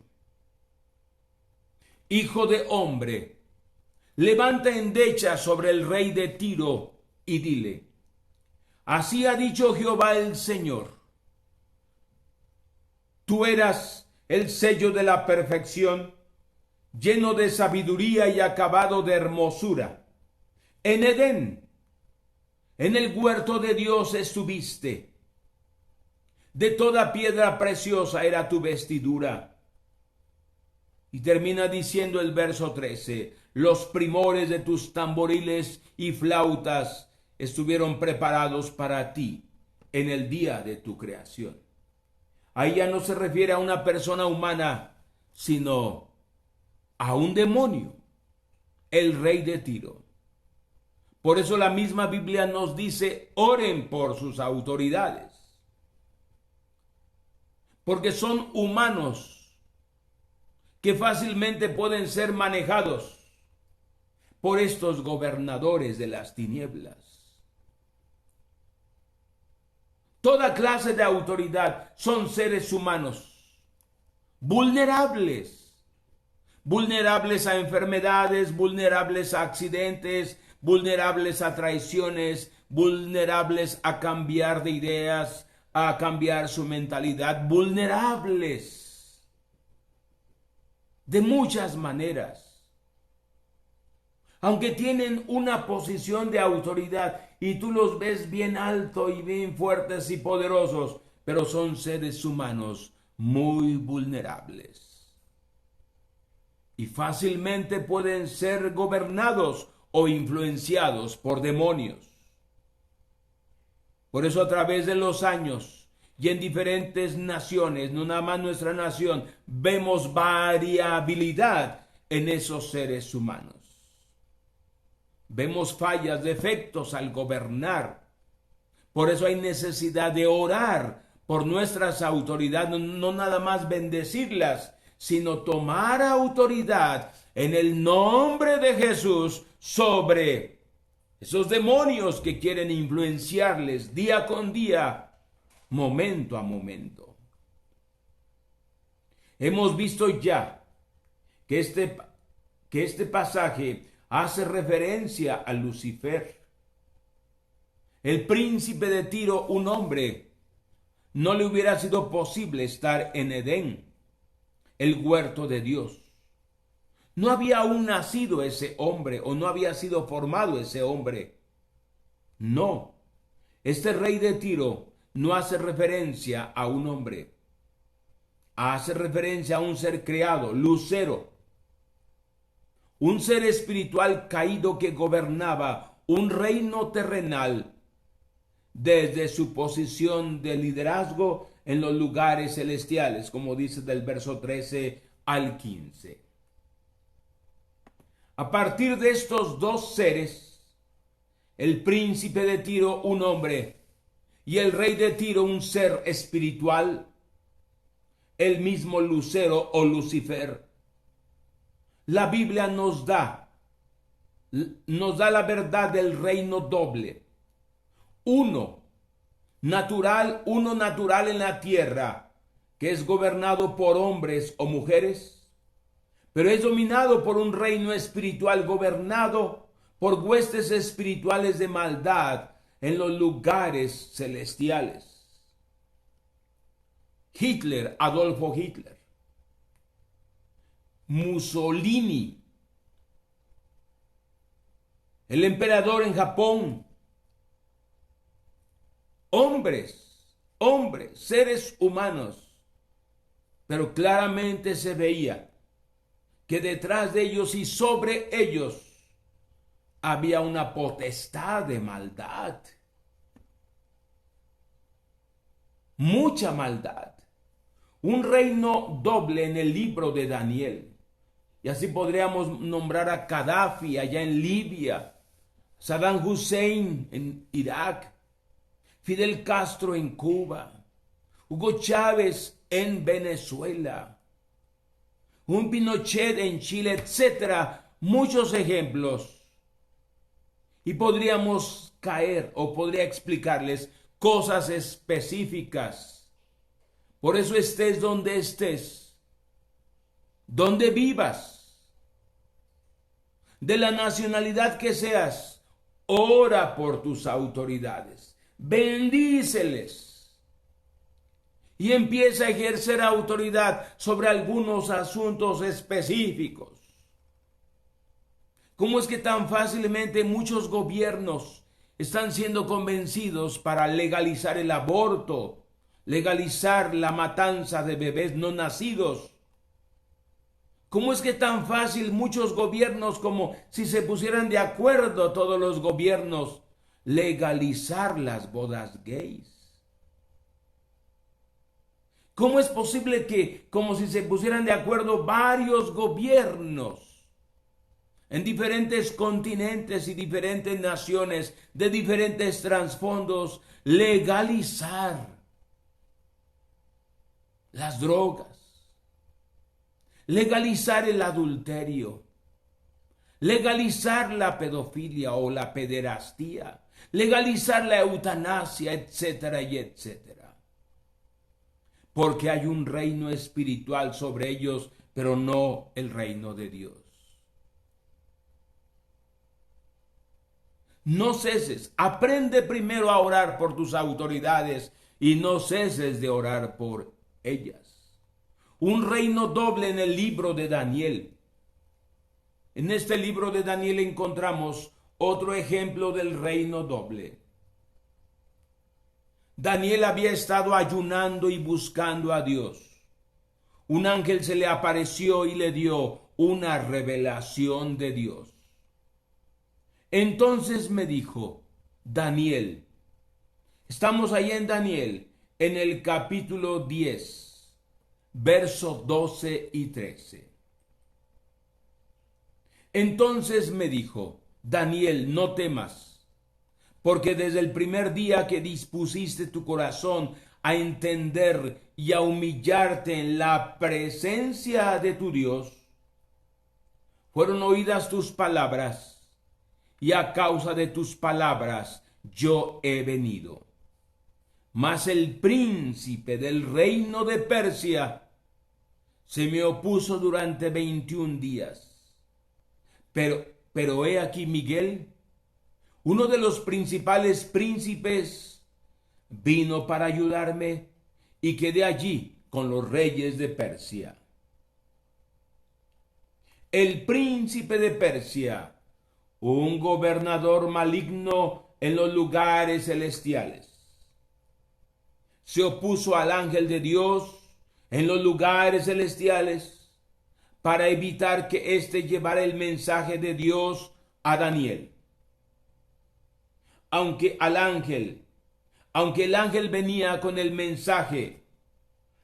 Hijo de hombre, levanta endecha sobre el rey de Tiro y dile: así ha dicho Jehová el Señor. Tú eras el sello de la perfección, lleno de sabiduría y acabado de hermosura. En Edén, en el huerto de Dios estuviste. De toda piedra preciosa era tu vestidura. Y termina diciendo el verso 13: los primores de tus tamboriles y flautas estuvieron preparados para ti en el día de tu creación. Ahí ya no se refiere a una persona humana, sino a un demonio, el rey de Tiro. Por eso la misma Biblia nos dice: oren por sus autoridades, porque son humanos que fácilmente pueden ser manejados por estos gobernadores de las tinieblas. Toda clase de autoridad son seres humanos vulnerables, vulnerables a enfermedades, vulnerables a accidentes, vulnerables a traiciones, vulnerables a cambiar de ideas, a cambiar su mentalidad, vulnerables de muchas maneras. Aunque tienen una posición de autoridad y tú los ves bien alto y bien fuertes y poderosos, pero son seres humanos muy vulnerables. Y fácilmente pueden ser gobernados o influenciados por demonios. Por eso a través de los años y en diferentes naciones, no nada más nuestra nación, vemos variabilidad en esos seres humanos. Vemos fallas, defectos al gobernar. Por eso hay necesidad de orar por nuestras autoridades, no nada más bendecirlas, sino tomar autoridad en el nombre de Jesús sobre esos demonios que quieren influenciarles día con día momento a momento. Hemos visto ya que este pasaje hace referencia a Lucifer, el príncipe de Tiro, un hombre. No le hubiera sido posible estar en Edén, el huerto de Dios. No había aún nacido ese hombre o no había sido formado ese hombre. No, este rey de Tiro no hace referencia a un hombre. Hace referencia a un ser creado, Lucero. Un ser espiritual caído que gobernaba un reino terrenal desde su posición de liderazgo en los lugares celestiales, como dice del verso 13 al 15. A partir de estos dos seres, el príncipe de Tiro, un hombre, y el rey de Tiro, un ser espiritual, el mismo Lucero o Lucifer, la Biblia nos da la verdad del reino doble. Uno natural en la tierra, que es gobernado por hombres o mujeres, pero es dominado por un reino espiritual gobernado por huestes espirituales de maldad en los lugares celestiales. Hitler, Adolfo Hitler, Mussolini, el emperador en Japón, hombres, seres humanos, pero claramente se veía que detrás de ellos y sobre ellos había una potestad de maldad, mucha maldad, un reino doble en el libro de Daniel. Y así podríamos nombrar a Gaddafi allá en Libia, Saddam Hussein en Irak, Fidel Castro en Cuba, Hugo Chávez en Venezuela, un Pinochet en Chile, etcétera, muchos ejemplos. Y podríamos caer o podría explicarles cosas específicas. Por eso estés donde vivas, de la nacionalidad que seas, ora por tus autoridades. Bendíceles y empieza a ejercer autoridad sobre algunos asuntos específicos. ¿Cómo es que tan fácilmente muchos gobiernos están siendo convencidos para legalizar el aborto, legalizar la matanza de bebés no nacidos? ¿Cómo es que tan fácil muchos gobiernos, como si se pusieran de acuerdo todos los gobiernos, legalizar las bodas gays? ¿Cómo es posible que, como si se pusieran de acuerdo varios gobiernos en diferentes continentes y diferentes naciones de diferentes trasfondos, legalizar las drogas, legalizar el adulterio, legalizar la pedofilia o la pederastía, legalizar la eutanasia, etcétera y etcétera? Porque hay un reino espiritual sobre ellos, pero no el reino de Dios. No ceses, aprende primero a orar por tus autoridades y no ceses de orar por ellas. Un reino doble en el libro de Daniel. En este libro de Daniel encontramos otro ejemplo del reino doble. Daniel había estado ayunando y buscando a Dios. Un ángel se le apareció y le dio una revelación de Dios. Entonces me dijo: Daniel, estamos ahí en Daniel, en el capítulo 10, versos 12 y 13. Entonces me dijo: Daniel, no temas, porque desde el primer día que dispusiste tu corazón a entender y a humillarte en la presencia de tu Dios, fueron oídas tus palabras, y a causa de tus palabras yo he venido. Mas el príncipe del reino de Persia se me opuso durante 21 días. Pero he aquí Miguel, uno de los principales príncipes, vino para ayudarme y quedé allí con los reyes de Persia. El príncipe de Persia, un gobernador maligno en los lugares celestiales, se opuso al ángel de Dios en los lugares celestiales para evitar que éste llevara el mensaje de Dios a Daniel. Aunque el ángel venía con el mensaje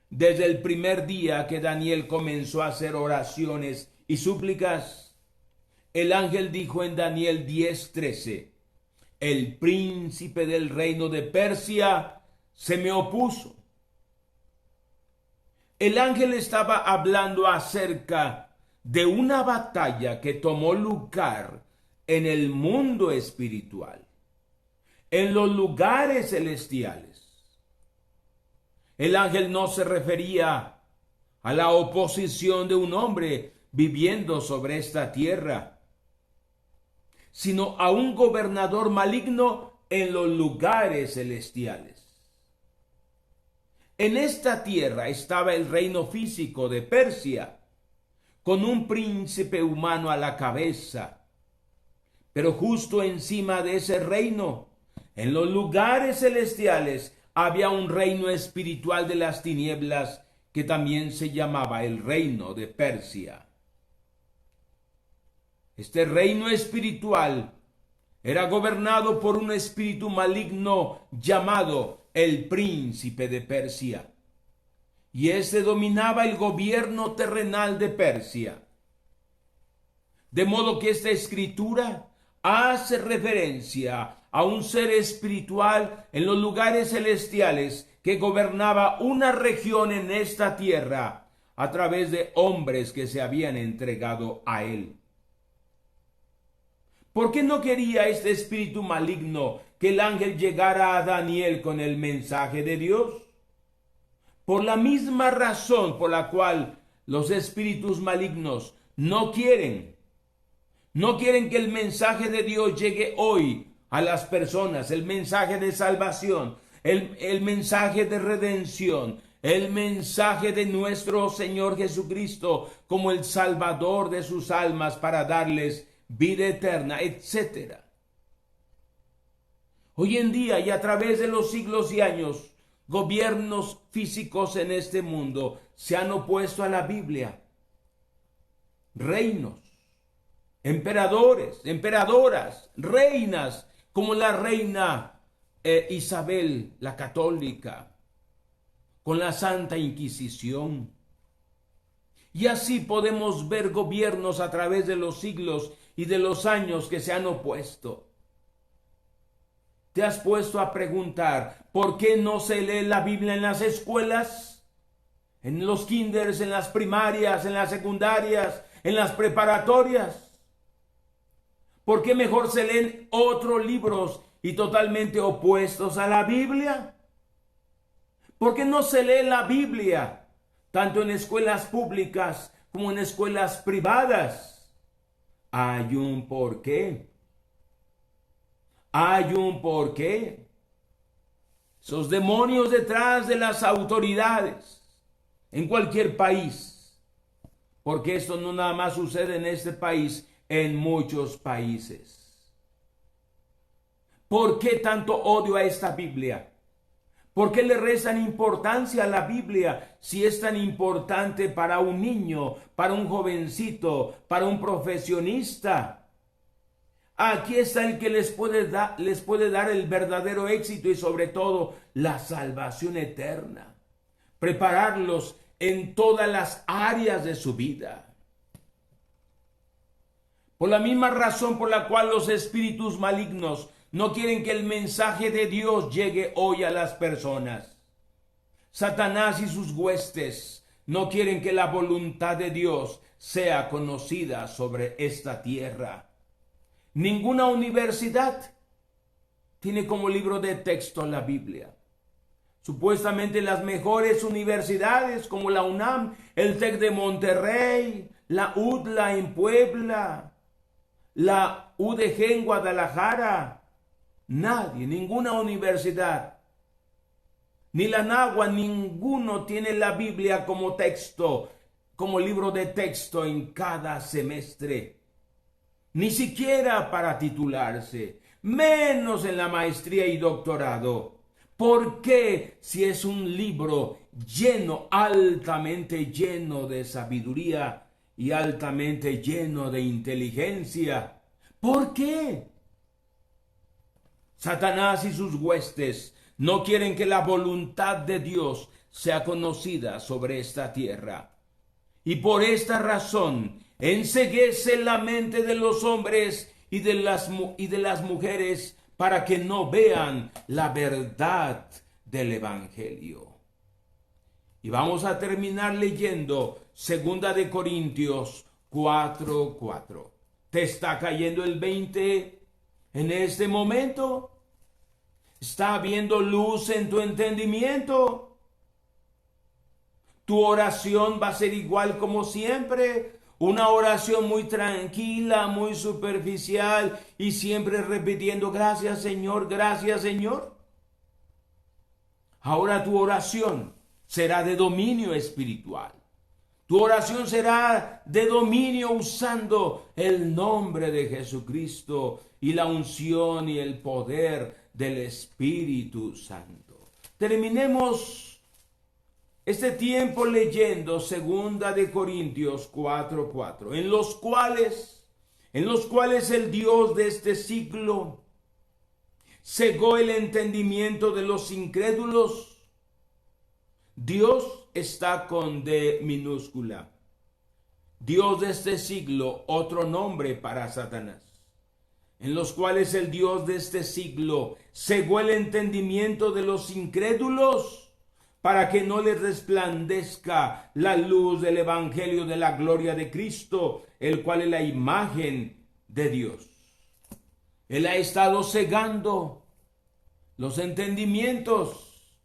desde el primer día que Daniel comenzó a hacer oraciones y súplicas, el ángel dijo en Daniel 10:13, el príncipe del reino de Persia se me opuso. El ángel estaba hablando acerca de una batalla que tomó lugar en el mundo espiritual, en los lugares celestiales. El ángel no se refería a la oposición de un hombre viviendo sobre esta tierra, sino a un gobernador maligno en los lugares celestiales. En esta tierra estaba el reino físico de Persia, con un príncipe humano a la cabeza. Pero justo encima de ese reino, en los lugares celestiales, había un reino espiritual de las tinieblas que también se llamaba el reino de Persia. Este reino espiritual era gobernado por un espíritu maligno llamado el príncipe de Persia, y este dominaba el gobierno terrenal de Persia. De modo que esta escritura hace referencia a un ser espiritual en los lugares celestiales que gobernaba una región en esta tierra a través de hombres que se habían entregado a él. ¿Por qué no quería este espíritu maligno que el ángel llegara a Daniel con el mensaje de Dios? Por la misma razón por la cual los espíritus malignos no quieren que el mensaje de Dios llegue hoy a las personas, el mensaje de salvación, el mensaje de redención, el mensaje de nuestro Señor Jesucristo como el Salvador de sus almas para darles vida eterna, etc. Hoy en día y a través de los siglos y años, gobiernos físicos en este mundo se han opuesto a la Biblia. Reinos, emperadores, emperadoras, reinas, como la reina Isabel la Católica, con la Santa Inquisición. Y así podemos ver gobiernos a través de los siglos y de los años que se han opuesto. ¿Te has puesto a preguntar por qué no se lee la Biblia en las escuelas? En los kinders, en las primarias, en las secundarias, en las preparatorias. ¿Por qué mejor se leen otros libros y totalmente opuestos a la Biblia? ¿Por qué no se lee la Biblia tanto en escuelas públicas como en escuelas privadas? Hay un porqué. Hay un porqué. Esos demonios detrás de las autoridades en cualquier país. Porque esto no nada más sucede en este país, en muchos países. ¿Por qué tanto odio a esta Biblia? ¿Por qué le restan importancia a la Biblia si es tan importante para un niño, para un jovencito, para un profesionista? Aquí está el que les puede dar el verdadero éxito y sobre todo la salvación eterna. Prepararlos en todas las áreas de su vida. Por la misma razón por la cual los espíritus malignos no quieren que el mensaje de Dios llegue hoy a las personas. Satanás y sus huestes no quieren que la voluntad de Dios sea conocida sobre esta tierra. Ninguna universidad tiene como libro de texto la Biblia. supuestamente las mejores universidades como la UNAM, el TEC de Monterrey, la UDLA en Puebla, la UDG en Guadalajara. Nadie, ninguna universidad, ni la náhuatl, ninguno tiene la Biblia como texto, como libro de texto en cada semestre. Ni siquiera para titularse, menos en la maestría y doctorado. ¿Por qué si es un libro lleno, altamente lleno de sabiduría y altamente lleno de inteligencia? ¿Por qué? Satanás y sus huestes no quieren que la voluntad de Dios sea conocida sobre esta tierra. Y por esta razón enceguece la mente de los hombres y de las mujeres para que no vean la verdad del Evangelio. Y vamos a terminar leyendo 2 de Corintios 4:4. ¿Te está cayendo el 20 en este momento? ¿Está habiendo luz en tu entendimiento? ¿Tu oración va a ser igual como siempre? Una oración muy tranquila, muy superficial y siempre repitiendo gracias Señor, gracias Señor. Ahora tu oración será de dominio espiritual. Tu oración será de dominio usando el nombre de Jesucristo y la unción y el poder del Espíritu Santo. Terminemos este tiempo leyendo 2 de Corintios 4:4, en los cuales el Dios de este siglo cegó el entendimiento de los incrédulos. Dios está con D minúscula. Dios de este siglo, otro nombre para Satanás. En los cuales el Dios de este siglo cegó el entendimiento de los incrédulos, para que no les resplandezca la luz del Evangelio de la gloria de Cristo, el cual es la imagen de Dios. Él ha estado cegando los entendimientos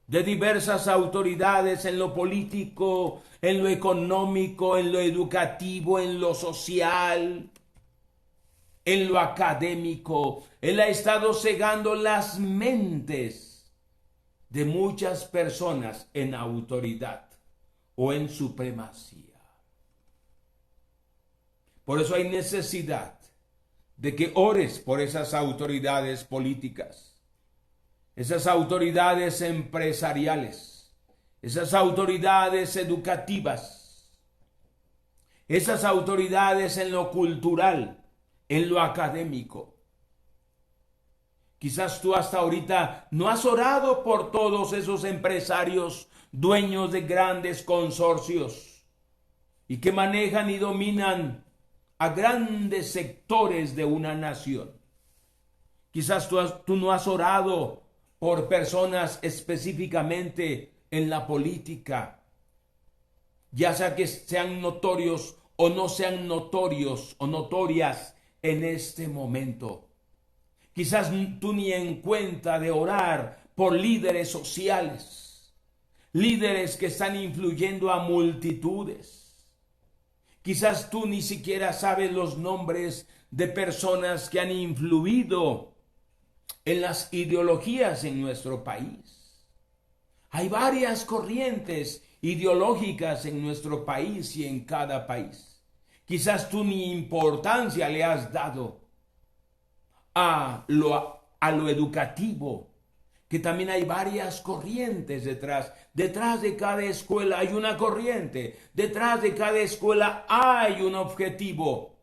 de diversas autoridades en lo político, en lo económico, en lo educativo, en lo social, en lo académico. Él ha estado cegando las mentes de muchas personas en autoridad o en supremacía. Por eso hay necesidad de que ores por esas autoridades políticas, esas autoridades empresariales, esas autoridades educativas, esas autoridades en lo cultural, en lo académico. Quizás tú hasta ahorita no has orado por todos esos empresarios, dueños de grandes consorcios y que manejan y dominan a grandes sectores de una nación. Quizás tú no has orado por personas específicamente en la política, ya sea que sean notorios o no sean notorios o notorias en este momento. Quizás tú ni en cuenta de orar por líderes sociales, líderes que están influyendo a multitudes. Quizás tú ni siquiera sabes los nombres de personas que han influido en las ideologías en nuestro país. Hay varias corrientes ideológicas en nuestro país y en cada país. Quizás tú ni importancia le has dado a lo educativo, que también hay varias corrientes detrás. Detrás de cada escuela hay una corriente, detrás de cada escuela hay un objetivo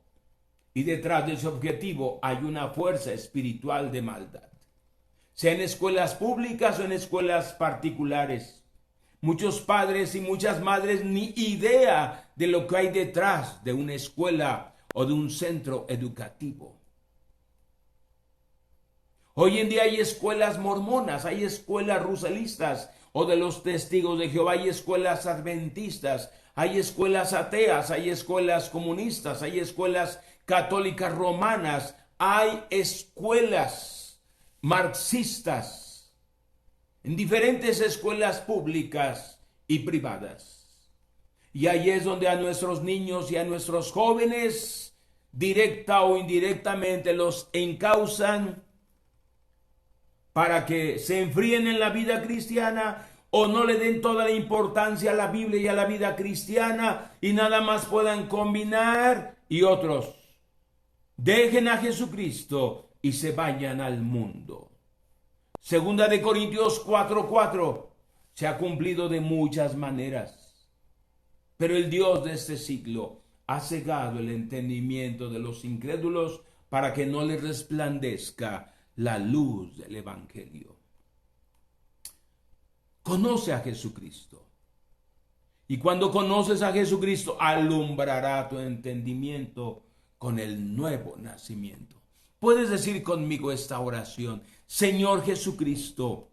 y detrás de ese objetivo hay una fuerza espiritual de maldad. Sea en escuelas públicas o en escuelas particulares, muchos padres y muchas madres ni idea de lo que hay detrás de una escuela o de un centro educativo. Hoy en día hay escuelas mormonas, hay escuelas ruselistas o de los testigos de Jehová, hay escuelas adventistas, hay escuelas ateas, hay escuelas comunistas, hay escuelas católicas romanas, hay escuelas marxistas. en diferentes escuelas públicas y privadas. Y ahí es donde a nuestros niños y a nuestros jóvenes, directa o indirectamente, los encausan para que se enfríen en la vida cristiana o no le den toda la importancia a la Biblia y a la vida cristiana y nada más puedan combinar, y otros dejen a Jesucristo y se vayan al mundo. Segunda de Corintios 4:4 se ha cumplido de muchas maneras, pero el Dios de este siglo ha cegado el entendimiento de los incrédulos para que no les resplandezca la luz del Evangelio. Conoce a Jesucristo. Y cuando conoces a Jesucristo, alumbrará tu entendimiento con el nuevo nacimiento. Puedes decir conmigo esta oración: Señor Jesucristo,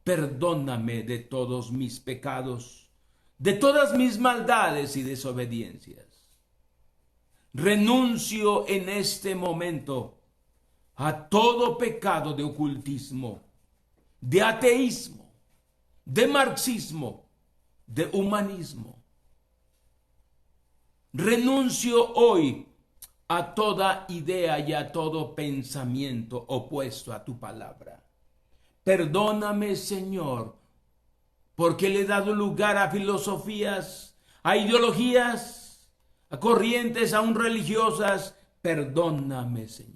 perdóname de todos mis pecados, de todas mis maldades y desobediencias. Renuncio en este momento a todo pecado de ocultismo, de ateísmo, de marxismo, de humanismo. Renuncio hoy a toda idea y a todo pensamiento opuesto a tu palabra. Perdóname, Señor, porque le he dado lugar a filosofías, a ideologías, a corrientes aún religiosas. Perdóname, Señor.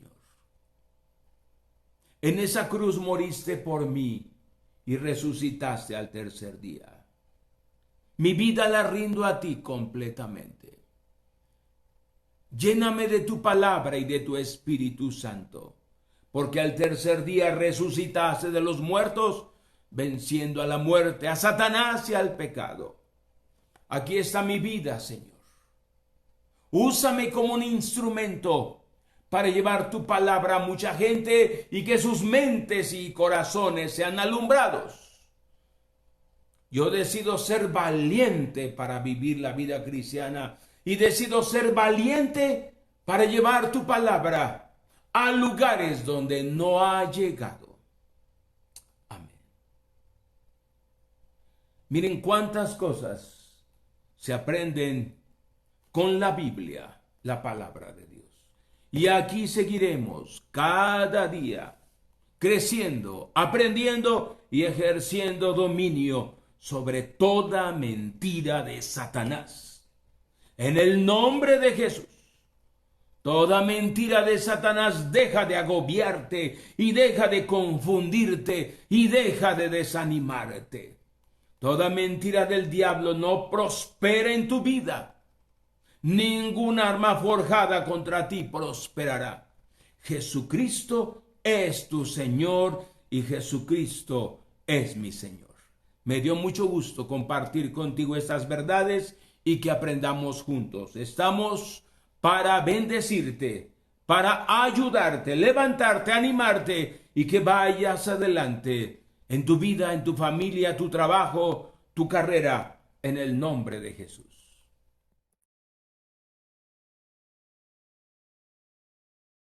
En esa cruz moriste por mí y resucitaste al tercer día. Mi vida la rindo a ti completamente. Lléname de tu palabra y de tu Espíritu Santo, porque al tercer día resucitaste de los muertos, venciendo a la muerte, a Satanás y al pecado. Aquí está mi vida, Señor. Úsame como un instrumento para llevar tu palabra a mucha gente y que sus mentes y corazones sean alumbrados. Yo decido ser valiente para vivir la vida cristiana y decido ser valiente para llevar tu palabra a lugares donde no ha llegado. Amén. Miren cuántas cosas se aprenden con la Biblia, la palabra de Dios. Y aquí seguiremos cada día creciendo, aprendiendo y ejerciendo dominio sobre toda mentira de Satanás. En el nombre de Jesús, toda mentira de Satanás deja de agobiarte y deja de confundirte y deja de desanimarte. Toda mentira del diablo no prospera en tu vida. Ningún arma forjada contra ti prosperará. Jesucristo es tu Señor y Jesucristo es mi Señor. Me dio mucho gusto compartir contigo estas verdades y que aprendamos juntos. Estamos para bendecirte, para ayudarte, levantarte, animarte y que vayas adelante en tu vida, en tu familia, tu trabajo, tu carrera, en el nombre de Jesús.